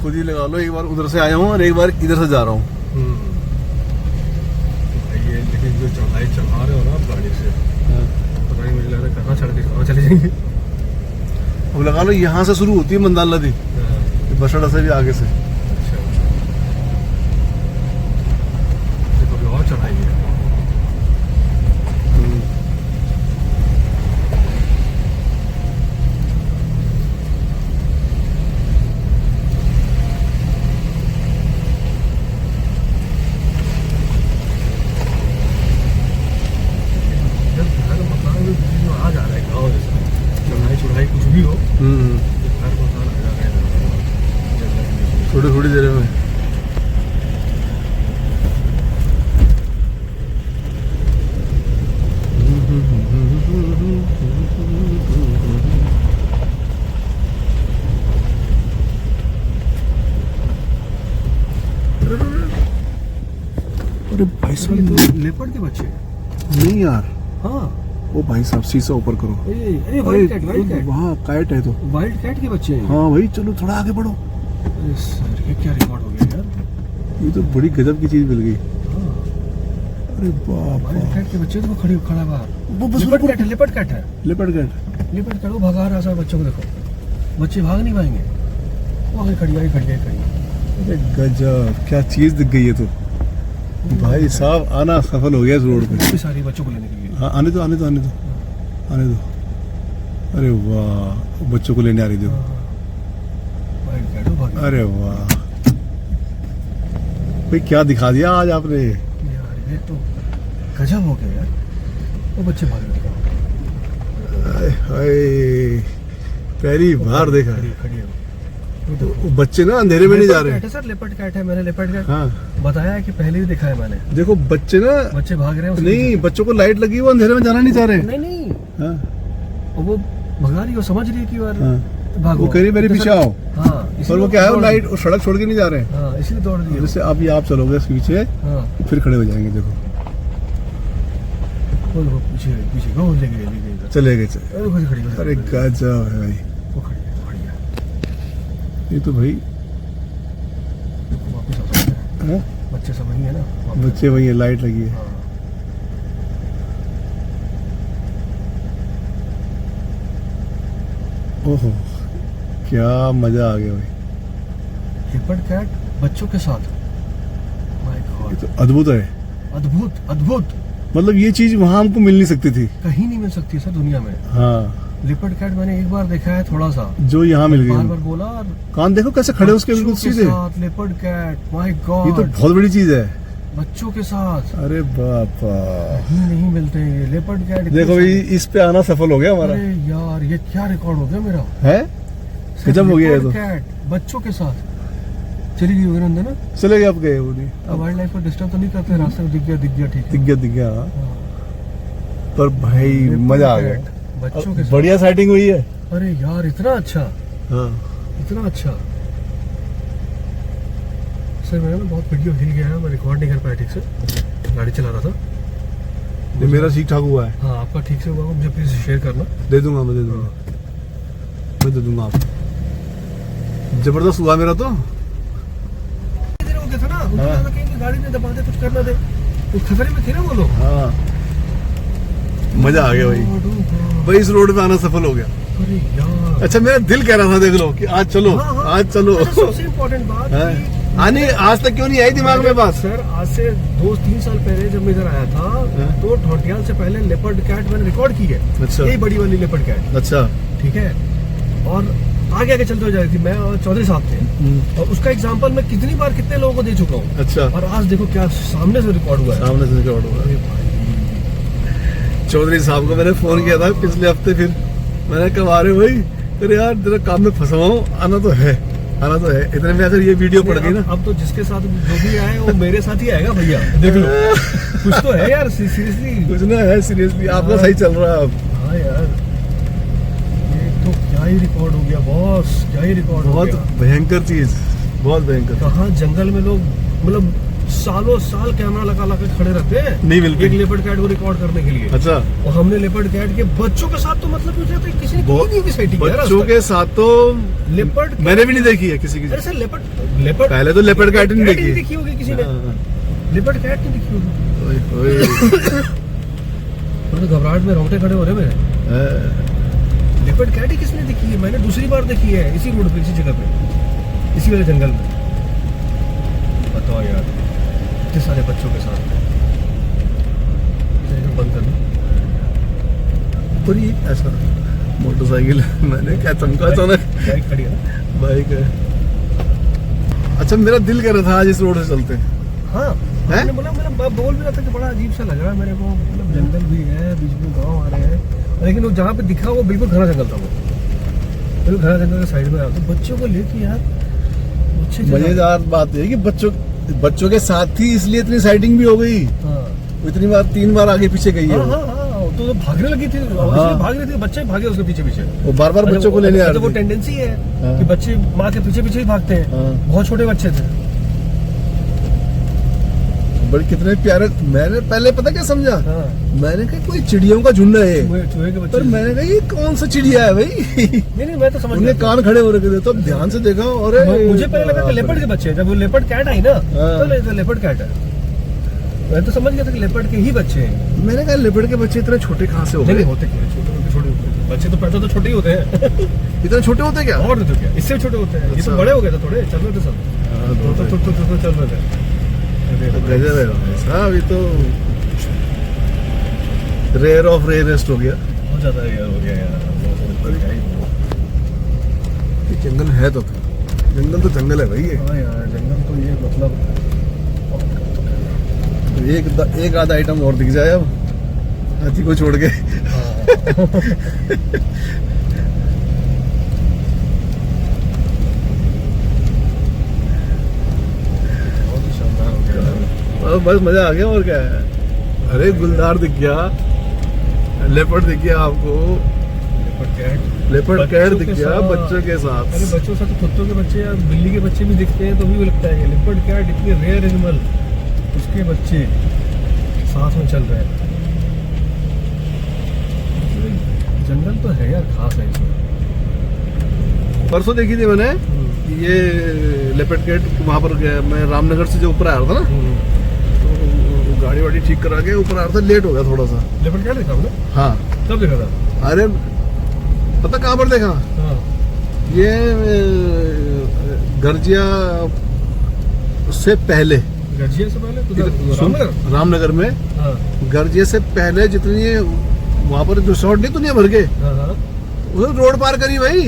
खुद ही लगा लो, एक बार उधर से आया हूँ और एक बार इधर से जा रहा हूँ। भाई ये लेकिन जो चढ़ाई चढ़ा रहे हो ना आप गाड़ी से, पता नहीं मुझे लग रहा है कहाँ चढ़ के कहाँ चले जाएंगे। अब लगा लो यहाँ से शुरू होती है मंदाल नदी, बसड़ा से भी आगे से। अच्छा देखो अभी और चढ़ाई है। आ जा रहा है गाँव जैसा, चढ़ाई चढ़ाई कुछ भी हो, घर मकान आ जा रहा है थोड़ी थोड़ी देर में। अरे भाई साहब, लेपर्ड के बच्चे नहीं यार, हाँ। ओ भाई साहब शीशा ऊपर करो। अरे वाइल्ड कैट, वहाँ काइट है तो। वाइल्ड कैट के बच्चे हैं। हाँ भाई चलो थोड़ा आगे बढ़ो। अरे सर ये क्या रिकॉर्ड हो गया यार। ये तो बड़ी गजब की चीज मिल गई। हाँ। अरे बाप वाइल्ड रे। कैट के बच्चे तो खड़ा बाहर। वो बस लेपर्ड कैट है, लेपर्ड कैट है। Leopard cat. लेपर्ड कैट वो भगा रहा है बच्चों को, देखो बच्चे भाग नहीं पाएंगे। वो आगे खड़ी आई खड़ी। अरे गजब, क्या चीज दिख गई है तो। भाई साहब आना सफल हो गया इस रोड पे। काफी सारी बच्चों को लेने के लिए। हाँ आने दो आने दो आने दो आने दो। अरे वाह, बच्चों को लेने आ रही देखो। वाइल्ड कैट वो भाग। अरे वाह भाई, क्या दिखा दिया आज आपने। यार ये तो गजब हो गया यार। वो बच्चे भाग रहे हाय हाय, पहली बार देखा। खड़ी है वो बच्चे ना अंधेरे में नहीं जा रहे। सर लेपर्ड कैट है, मैंने लेपर्ड कैट हाँ बताया है कि पहले ही दिखा है मैंने। देखो बच्चे ना, बच्चे भाग रहे हैं नहीं बच्चों को लाइट लगी, वो अंधेरे में जाना नहीं चाह रहे। नहीं हाँ और वो भगा रही है, वो समझ रही है कि यार हाँ, भागो। वो कह रही मेरे पीछे आओ। हाँ और वो क्या है, वो लाइट वो सड़क छोड़ के नहीं जा रहे हैं। हाँ इसलिए दौड़ रही है। जैसे अभी आप चलोगे इसके पीछे, हाँ फिर खड़े हो जाएंगे। देखो वो पीछे वो ले गई चले गए चले। अरे खुद खड़ी अरे गजब है भाई, वो खड़ी है। ये तो भाई। वापस आ सकते हैं। हाँ? बच्चे सब वही है ना, वापस। बच्चे वही है, लाइट लगी है। हाँ। ओहो क्या मजा आ गया भाई। लेपर्ड कैट बच्चों के साथ, माय ये गॉड, तो अद्भुत है। अद्भुत मतलब ये चीज वहां हमको मिल नहीं सकती थी। कहीं नहीं मिल सकती सर दुनिया में। हाँ लेपर्ड कैट मैंने एक बार देखा है थोड़ा सा, जो यहाँ मिल बार गई। बार बोला। और कान देखो कैसे खड़े उसके बिल्कुल बच्चों के सीधे। साथ लेपर्ड कैट, माय ये गॉड, तो बहुत बड़ी चीज है। बच्चों के साथ अरे बापा, कहीं नहीं मिलते हैं ये लेपर्ड कैट। देखो भाई इस पे आना सफल हो गया हमारा। अरे यार ये क्या रिकॉर्ड हो गया मेरा। है गजब हो गया ये तो। कैट बच्चों के साथ चली गई होगी ना अंदर ना। चले गए, अब गए वो नहीं। अब वाइल्ड लाइफ को डिस्टर्ब तो नहीं करते, रास्ते में दिख गया ठीक है। दिख गया हाँ। हाँ। पर भाई लेपर्ड मजा आ गया। कैट, बच्चों के साथ। बढ़िया सेटिंग हुई है। अरे यार इतना अच्छा, हाँ इतना अच्छा। सर मेरा ना बहुत वीडियो हिल गया है, मैं रिकॉर्ड नहीं कर पाया ठीक से, गाड़ी चला रहा था। ये मेरा ठीक ठाक हुआ है। हाँ आपका ठीक से हुआ, मुझे प्लीज शेयर करना। दे दूंगा मैं दे दूंगा आपको। जबरदस्त हुआ मेरा तो। इधर हो गया था ना, उनको हाँ। लगा कि गाड़ी में दबा दे, कुछ करना दे, तो खतरे में थे ना वो लोग। हाँ मजा आ गया भाई। भाई इस रोड पे आना सफल हो गया। अरे यार अच्छा मेरा दिल कह रहा था देख लो कि आज चलो। हाँ, हाँ। आज चलो। अच्छा, सबसे इम्पोर्टेंट बात हाँ। कि आने आज तक क्यों नहीं आई दिमाग में बात। सर आज से 2-3 साल पहले जब मैं इधर आया था, हाँ। तो ढोटियाल से पहले लेपर्ड कैट मैंने रिकॉर्ड की है। अच्छा। यही बड़ी वाली लेपर्ड कैट, अच्छा ठीक है। और आगे आगे चलते हो जा रही थी, मैं और चौधरी साहब थे, और उसका एग्जांपल मैं कितनी बार कितने लोगों को दे चुका हूँ। अच्छा। और आज देखो क्या सामने से रिकॉर्ड हुआ है। सामने से रिकॉर्ड हुआ। अरे भाई, चौधरी साहब को मैंने फोन किया था पिछले हफ्ते, फिर मैंने कब आ रहे हो भाई। अरे यार तेरा काम में फंसा हुआ हूँ, आना तो है। इतने में अगर ये वीडियो पड़ गई ना, अब तो जिसके साथ जो भी आए वो मेरे साथ ही आएगा भैया, देख लो। कुछ तो है यार, सीरियसली कुछ ना है सीरियसली। आपका सही चल रहा है अब। हाँ यार ये तो क्या ही रिकॉर्ड हो गया बॉस, क्या ही रिकॉर्ड हो बहुत गया। भयंकर चीज, बहुत भयंकर। कहाँ जंगल में लोग, मतलब सालों साल कैमरा लगा लगा खड़े रहते हैं, नहीं मिलती। एक लेपर्ड कैट को रिकॉर्ड करने के लिए। अच्छा, और हमने लेपर्ड कैट के बच्चों के साथ तो मतलब पूछा था, किसी ने की बहुत- नहीं होगी sighting यार आज बच्चों तक। के साथ तो लेपर्ड मैंने भी नहीं देखी है किसी की। अरे सर लेपर्ड पहले तो लेपर्ड कैट नहीं देखी। देखी होगी किसी ने, हाँ, लेपर्ड कैट नहीं देखी होगी। ओए, ओए। तो घबराहट में रोंगटे खड़े हो रहे मेरे। लेपर्ड कैट ही किसने देखी है? मैंने दूसरी बार देखी है इसी रोड पे, इसी जगह पे, इसी वाले जंगल में। बताओ यार, इतने सारे बच्चों के साथ। बंद करना। और ये ऐसा मोटरसाइकिल मैंने क्या चमका अचानक। बाइक खड़ी है ना? बाइक है। अच्छा, मेरा दिल कर रहा था आज इस रोड से चलते हैं। हाँ, हैं? मैंने बोला, मेरा बोल भी रहा था कि बड़ा अजीब सा लग रहा है मेरे को, मतलब जंगल भी है, बीच में गांव आ रहे हैं, लेकिन वो जहाँ पे दिखा वो बिल्कुल घना जंगल था, वो बिल्कुल घना जंगल के साइड में आ। तो बच्चों को लेके यार अच्छे जगह- मजेदार बात है कि बच्चों के साथ ही इसलिए इतनी साइटिंग भी हो गई। हाँ वो इतनी बार 3 बार आगे पीछे गई है। हाँ हाँ हाँ, तो भागने लगी थी, इसलिए भाग रही थी, बच्चे भागे उसके पीछे पीछे। वो बार बार बच्चों को लेने आ तो वो रही थी। टेंडेंसी है हाँ। कि बच्चे माँ के पीछे पीछे ही भागते हैं। हाँ। बहुत छोटे बच्चे थे। बड़े कितने प्यारे। मैंने पहले पता क्या समझा, हाँ, मैंने कहा कोई चिड़ियों का झुंड है ये। चूहे के बच्चे। पर मैंने कहा ये कौन सा चिड़िया है भाई। नहीं मैं तो समझ उनके गया। कान खड़े हो रखे थे, तो अब ध्यान से देखा और मुझे पहले लगा कि लेपर्ड के बच्चे हैं। जब वो लेपर्ड कैट आई ना, हाँ। तो लेपर्ड कैट है। मैं तो समझ गया था कि लेपर्ड के ही बच्चे हैं। मैंने कहा लेपर्ड के बच्चे इतने छोटे कहाँ से हो नहीं गए? होते क्यों, छोटे बच्चे तो पैदा तो छोटे ही होते हैं। इतने छोटे होते क्या? और नहीं तो क्या, इससे छोटे होते हैं। ये तो अच्छा। बड़े हो गए थे थोड़े, चल रहे थे सब, तो चल रहे थे। गजब है भाई साहब, ये तो रेयर ऑफ रेयरेस्ट हो गया। बहुत ज्यादा यार हो गया यार। ये जंगल है तो जंगल तो जंगल है भाई ये। हाँ यार, जंगल तो ये मतलब एक आधा आइटम और दिख जाए अब हाथी को छोड़ के। बहुत ही शानदार हो गया। अब बस मजा आ गया और क्या है। अरे गुलदार दिख गया, लेपर्ड दिख गया आपको, लेपर्ड कैट दिख गया बच्चों के साथ। अरे बच्चों के साथ कुत्तों के बच्चे या बिल्ली के बच्चे भी दिखते हैं, तो भी लगता है लेपर्ड कैट इतने रेयर एनिमल, उसके बच्चे साथ में चल रहे हैं। जंगल तो है यार, खास है इसमें। परसों देखी थी मैंने ये लेपर्ड कैट, वहां पर गया मैं रामनगर से जो ऊपर आया था ना, तो वो गाड़ी वाड़ी ठीक करा के ऊपर आ रहा था, लेट हो गया थोड़ा सा। लेपर्ड कैट देखा आपने? हाँ, कब देखा था? अरे पता कहाँ पर देखा? हाँ, ये गर्जिया से पहले, गर्जिया से पहले सुन, रामनगर। रामनगर में हाँ गर्जिया से पहले जितनी ये वहां पर जो शॉट नहीं दुनिया भर के, हाँ हाँ। उसने रोड पार करी भाई।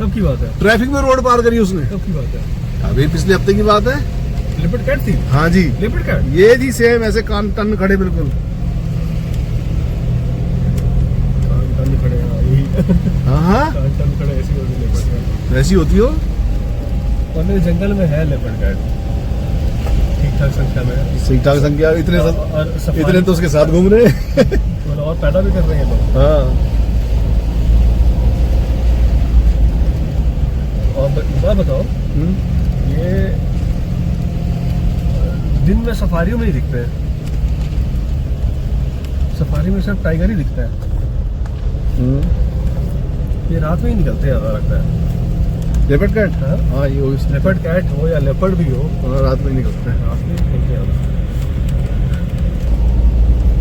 कब की बात है? ट्रैफिक में रोड पार करी उसने। कब की बात है? अभी पिछले हफ्ते की बात है। लेपर्ड कैट थी? हाँ जी, लेपर्ड कैट? ये थी सेम ऐसे कान टन खड़े बिल्कुल। कान खड़े हैं, हाँ, यही हाँ हाँ, कान खड़े ऐसी होती लेपर्ड कैट। ऐसी होती हो। और मेरे जंगल में है लेपर्ड कैट, ठीक ठाक संख्या में है। ठीक ठाक संख्या, इतने और सफारी- इतने तो उसके साथ घूम रहे हैं। मतलब और पैदा भी कर रहे हैं लोग। हाँ, और बात बताओ, ये दिन में सफारियों में ही दिखते हैं। सफारी में सिर्फ टाइगर ही दिखता है, ये रात में ही निकलते हैं, ज्यादा लगता है। Leopard cat. हाँ? हाँ, ये वो लेपर्ड कैट हो या लेपर्ड भी हो, हाँ, रात में निकलते हैं। रात में ही निकलते हैं ज्यादा।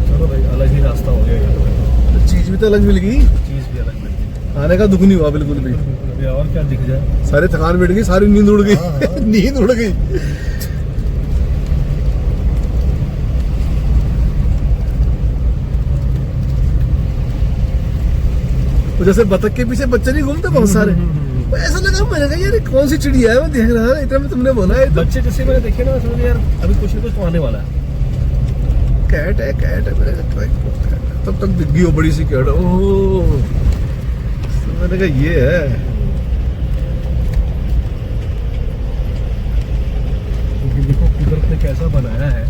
चलो भाई, अलग ही रास्ता हो गया ये, चीज भी तो अलग मिल गई, चीज भी अलग मिल गई। आने का दुख नहीं हुआ बिल्कुल भी। अभी और क्या दिख जाए। सारी थकान मिट गई, सारी नींद उड़ गई। हाँ, हाँ। नींद उड़ गई। तो जैसे बतख के पीछे बच्चे नहीं घूमते बहुत सारे, तो ऐसा लगा, मैंने कहा यार कौन सी चिड़िया है, मैं देख रहा था इतना में तुमने बोला है तो बच्चे जैसे मैंने देखे ना, समझ यार अभी कुछ ना कुछ तो आने वाला है। कैट है, कैट है। मैंने कहा तब तक दिख गई वो बड़ी सी कैट। ओह, तो मैंने कहा ये है। देखो कुदरत ने कैसा बनाया है,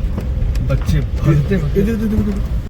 बच्चे भागते